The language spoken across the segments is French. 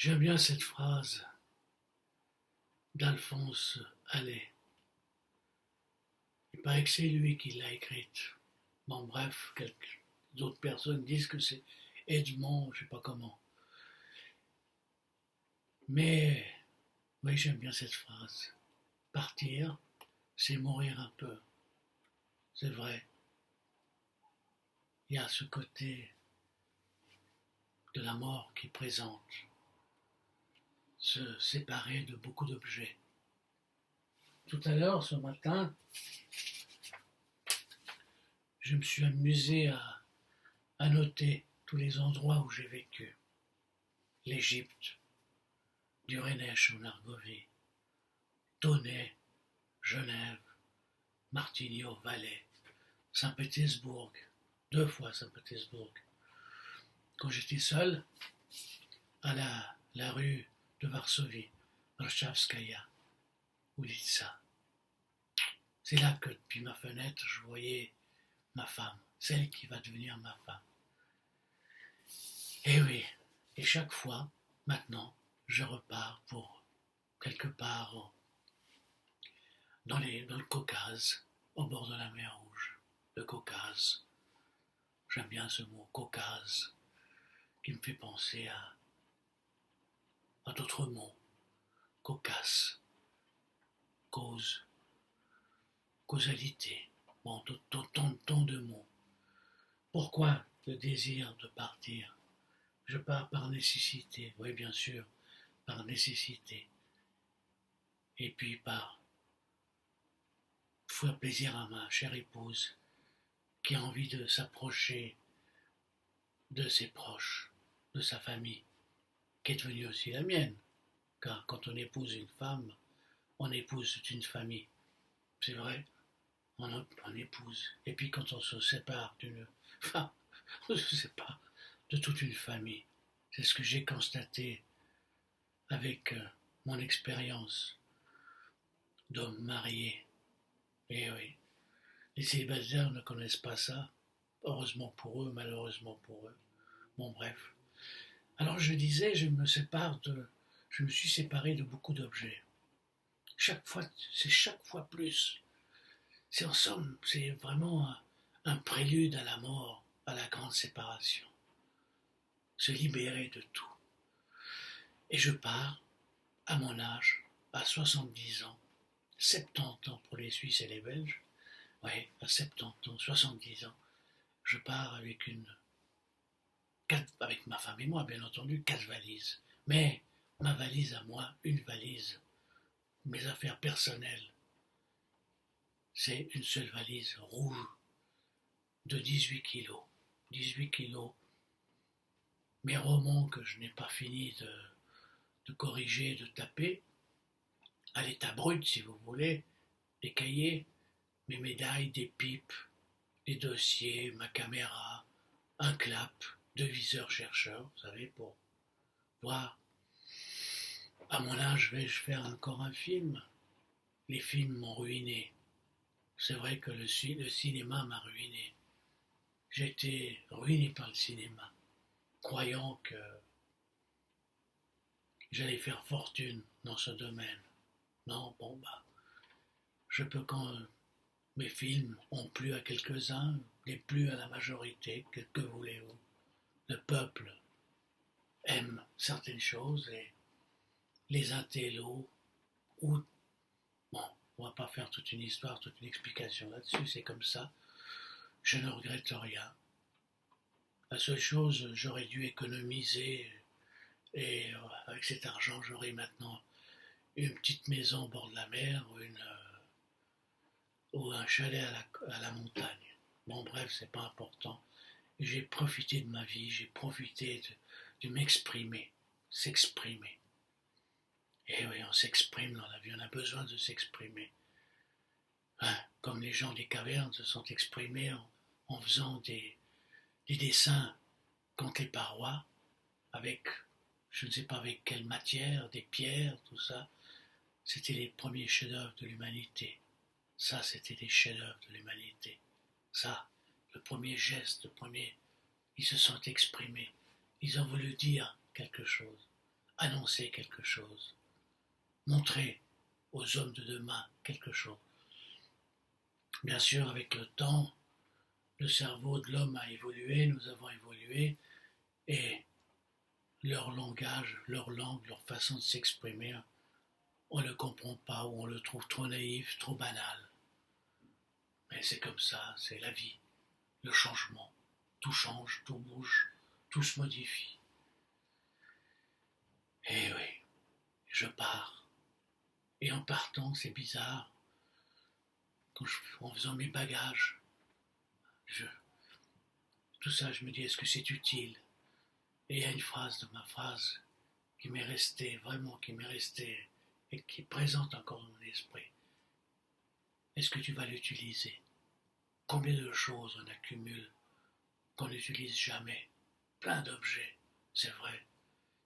J'aime bien cette phrase d'Alphonse Allais. Il paraît que c'est lui qui l'a écrite. Bon, bref, quelques autres personnes disent que c'est Edmond, je sais pas comment. Mais oui, j'aime bien cette phrase. Partir, c'est mourir un peu. C'est vrai. Il y a ce côté de la mort qui présente. Se séparer de beaucoup d'objets. Tout à l'heure, ce matin, je me suis amusé à noter tous les endroits où j'ai vécu. L'Égypte, Durenèche en Argovie, Tonnet, Genève, Martigny Valais, Saint-Pétersbourg, 2 fois Saint-Pétersbourg. Quand j'étais seul, à la rue de Varsovie, Warszawskaïa, Ulica. C'est là que depuis ma fenêtre, je voyais ma femme, celle qui va devenir ma femme. Et oui, et chaque fois, maintenant, je repars pour quelque part dans le Caucase, au bord de la mer Rouge. Le Caucase, j'aime bien ce mot, Caucase, qui me fait penser à d'autres mots. Caucase, cause, causalité, bon, tant de mots. Pourquoi le désir de partir? Je pars par nécessité, oui bien sûr, par nécessité. Et puis par faire plaisir à ma chère épouse qui a envie de s'approcher de ses proches, de sa famille, qui est devenue aussi la mienne. Car quand on épouse une femme, on épouse toute une famille. C'est vrai, on épouse. Et puis quand on se sépare d'une femme, on se sépare de toute une famille. C'est ce que j'ai constaté avec mon expérience d'homme marié. Et oui, les célibataires ne connaissent pas ça. Heureusement pour eux, malheureusement pour eux. Bon, bref. Alors je disais, je me suis séparé de beaucoup d'objets. Chaque fois plus. C'est en somme, c'est vraiment un prélude à la mort, à la grande séparation. Se libérer de tout. Et je pars, à mon âge, à 70 ans, 70 ans pour les Suisses et les Belges, oui, à 70 ans, 70 ans, je pars avec ma femme et moi, bien entendu, 4 valises. Mais ma valise à moi, une valise, mes affaires personnelles, c'est une seule valise rouge de 18 kilos. 18 kilos. Mes romans que je n'ai pas fini de corriger, de taper, à l'état brut si vous voulez, des cahiers, mes médailles, des pipes, des dossiers, ma caméra, un clap, 2 viseurs chercheurs, vous savez, pour voir. À mon âge, vais-je faire encore un film? Les films m'ont ruiné. C'est vrai que le cinéma m'a ruiné. J'ai été ruiné par le cinéma, croyant que j'allais faire fortune dans ce domaine. Non, bon je peux quand mes films ont plu à quelques-uns, déplu à la majorité, que voulez-vous? Le peuple aime certaines choses et les intellos, ou bon, on va pas faire toute une histoire, toute une explication là-dessus, c'est comme ça. Je ne regrette rien. La seule chose, j'aurais dû économiser et avec cet argent, j'aurais maintenant une petite maison au bord de la mer ou un chalet à la montagne. Bon, bref, c'est pas important. J'ai profité de ma vie, j'ai profité de m'exprimer, s'exprimer. Et oui, on s'exprime dans la vie, on a besoin de s'exprimer. Hein, comme les gens des cavernes se sont exprimés en faisant des dessins contre les parois, avec, je ne sais pas avec quelle matière, des pierres, tout ça. C'était les premiers chefs-d'œuvre de l'humanité. Ça, c'était les chefs-d'œuvre de l'humanité. Ça, le premier geste, ils se sont exprimés. Ils ont voulu dire quelque chose. annoncer quelque chose, montrer aux hommes de demain quelque chose. Bien sûr, avec le temps, le cerveau de l'homme a évolué, nous avons évolué, et leur langage, leur langue, leur façon de s'exprimer, on ne le comprend pas ou on le trouve trop naïf, trop banal. Mais c'est comme ça, c'est la vie, le changement. Tout change, tout bouge, tout se modifie. Et oui, je pars. Et en partant, c'est bizarre. En faisant mes bagages, tout ça, je me dis, est-ce que c'est utile? Et il y a une phrase de ma phrase qui m'est restée, vraiment qui m'est restée, et qui est présente encore dans mon esprit. Est-ce que tu vas l'utiliser? Combien de choses on accumule qu'on n'utilise jamais? Plein d'objets, c'est vrai.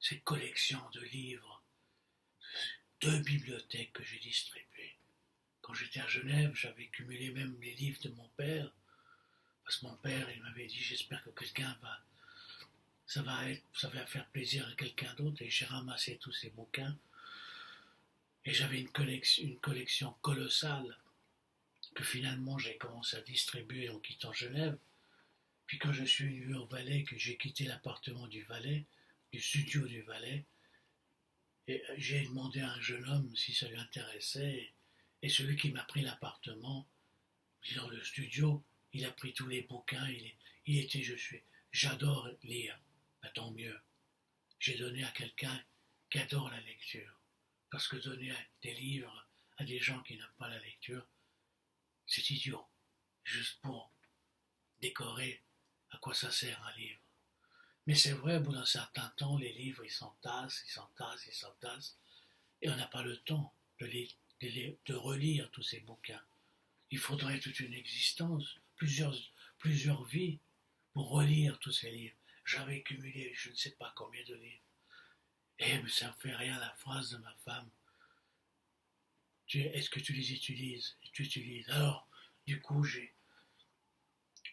Ces collections de livres, 2 bibliothèques que j'ai distribuées. Quand j'étais à Genève, j'avais cumulé même les livres de mon père, parce que mon père, il m'avait dit, j'espère que quelqu'un va, ça va faire plaisir à quelqu'un d'autre, et j'ai ramassé tous ces bouquins. Et j'avais une collection colossale que finalement j'ai commencé à distribuer en quittant Genève. Puis quand je suis venu au Valais, que j'ai quitté l'appartement du Valais, du studio du Valais, et j'ai demandé à un jeune homme si ça lui intéressait, et celui qui m'a pris l'appartement, dans le studio, il a pris tous les bouquins, j'adore lire, ben, tant mieux. J'ai donné à quelqu'un qui adore la lecture, parce que donner des livres à des gens qui n'aiment pas la lecture, c'est idiot, juste pour décorer à quoi ça sert un livre. Mais c'est vrai, au bout d'un certain temps, les livres, ils s'entassent, et on n'a pas le temps de relire tous ces bouquins. Il faudrait toute une existence, plusieurs vies, pour relire tous ces livres. J'avais cumulé je ne sais pas combien de livres. Et ça ne fait rien la phrase de ma femme. Est-ce que tu les utilises? Tu utilises. Alors, du coup,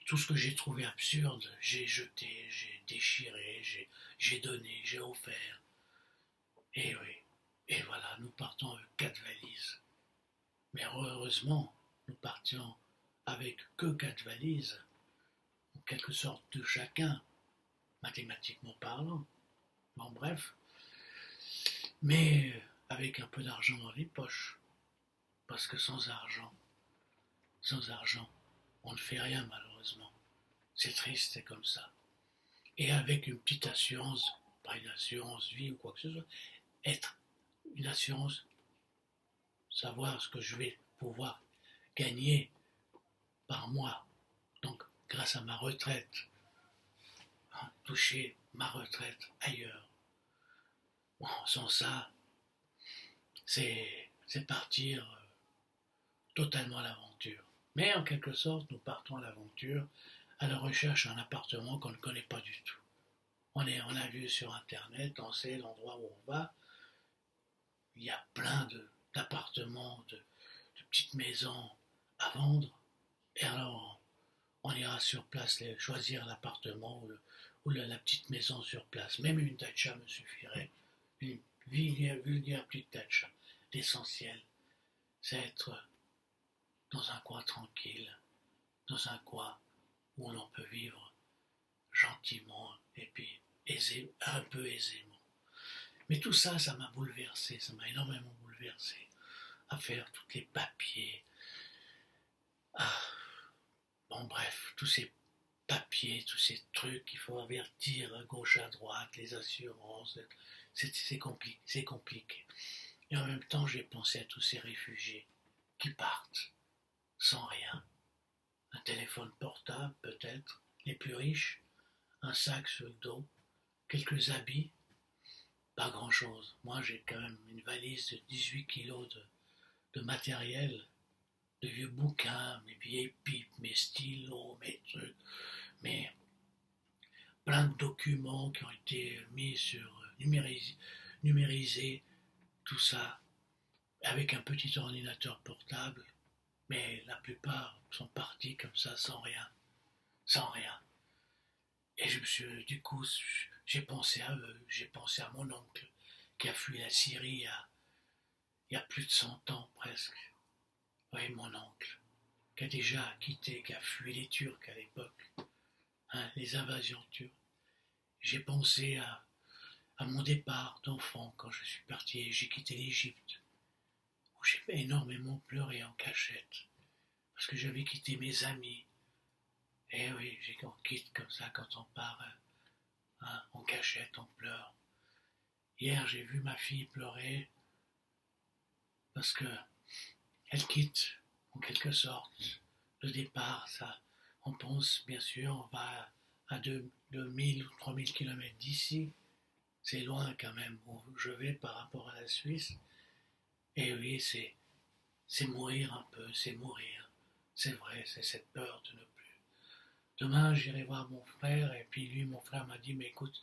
tout ce que j'ai trouvé absurde, j'ai jeté, j'ai déchiré, j'ai donné, j'ai offert. Et oui, et voilà, nous partons avec 4 valises. Mais heureusement, nous partions avec que 4 valises, en quelque sorte de chacun, mathématiquement parlant. Bon, bref, mais avec un peu d'argent dans les poches, parce que sans argent, on ne fait rien malheureusement. C'est triste, c'est comme ça. Et avec une petite assurance, pas une assurance vie ou quoi que ce soit, être une assurance, savoir ce que je vais pouvoir gagner par mois, donc grâce à ma retraite, hein, toucher ma retraite ailleurs. Bon, sans ça, c'est partir totalement à l'aventure. Mais en quelque sorte, nous partons à l'aventure, à la recherche d'un appartement qu'on ne connaît pas du tout. On a vu sur Internet, on sait l'endroit où on va. Il y a plein d'appartements, de petites maisons à vendre. Et alors, on ira sur place choisir l'appartement ou la petite maison sur place. Même une dacha me suffirait. Une vulgaire petite dacha. L'essentiel, c'est être dans un coin tranquille, dans un coin où l'on peut vivre gentiment et puis un peu aisément. Mais tout ça, ça m'a bouleversé, ça m'a énormément bouleversé, à faire tous les papiers. Ah, bon bref, tous ces papiers, tous ces trucs qu'il faut avertir à gauche, à droite, les assurances, c'est compliqué. Et en même temps, j'ai pensé à tous ces réfugiés qui partent sans rien. Un téléphone portable peut-être, les plus riches, un sac sur le dos, quelques habits, pas grand-chose. Moi, j'ai quand même une valise de 18 kilos de matériel, de vieux bouquins, mes vieilles pipes, mes stylos, mes trucs, mais plein de documents qui ont été mis sur numérisés, tout ça, avec un petit ordinateur portable, mais la plupart sont partis comme ça, sans rien, sans rien. Et du coup, j'ai pensé à eux, j'ai pensé à mon oncle, qui a fui la Syrie il y a plus de 100 ans presque. Oui, mon oncle, qui a déjà quitté, qui a fui les Turcs à l'époque, hein, les invasions turques. J'ai pensé à mon départ d'enfant quand je suis parti et j'ai quitté l'Égypte, où j'ai énormément pleuré en cachette, parce que j'avais quitté mes amis. Et oui, on quitte comme ça quand on part, hein, en cachette, on pleure. Hier, j'ai vu ma fille pleurer parce que elle quitte, en quelque sorte, le départ. Ça, on pense, bien sûr, on va à 2000 ou 3000 kilomètres d'ici. C'est loin quand même où je vais par rapport à la Suisse. Et oui, c'est mourir un peu, c'est mourir. C'est vrai, c'est cette peur de ne plus. Demain, j'irai voir mon frère, et puis lui, mon frère m'a dit, mais écoute,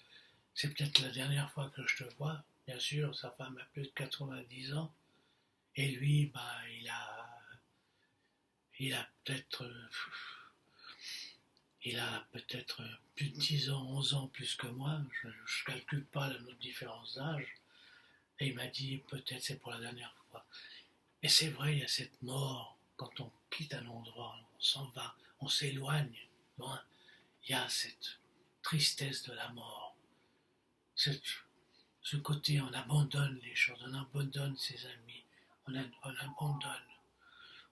c'est peut-être la dernière fois que je te vois. Bien sûr, sa femme a plus de 90 ans. Et lui, bah, il a peut-être plus de 10 ans, 11 ans plus que moi. Je ne calcule pas notre différence d'âge. Et il m'a dit, peut-être c'est pour la dernière fois. Et c'est vrai, il y a cette mort. Quand on quitte un endroit, on s'en va, on s'éloigne loin. Il y a cette tristesse de la mort. Ce côté, on abandonne les choses, on abandonne ses amis, on abandonne.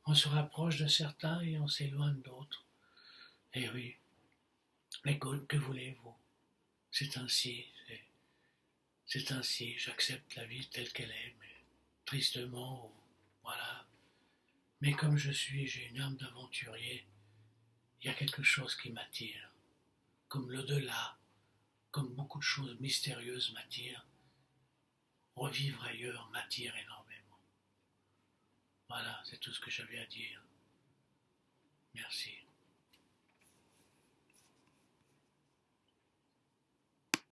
On se rapproche de certains et on s'éloigne d'autres. Et oui, mais que voulez-vous? C'est ainsi, c'est ainsi, j'accepte la vie telle qu'elle est, mais tristement, voilà. Mais comme je suis, j'ai une âme d'aventurier, il y a quelque chose qui m'attire, comme l'au-delà, comme beaucoup de choses mystérieuses m'attirent. Revivre ailleurs m'attire énormément. Voilà, c'est tout ce que j'avais à dire. Merci.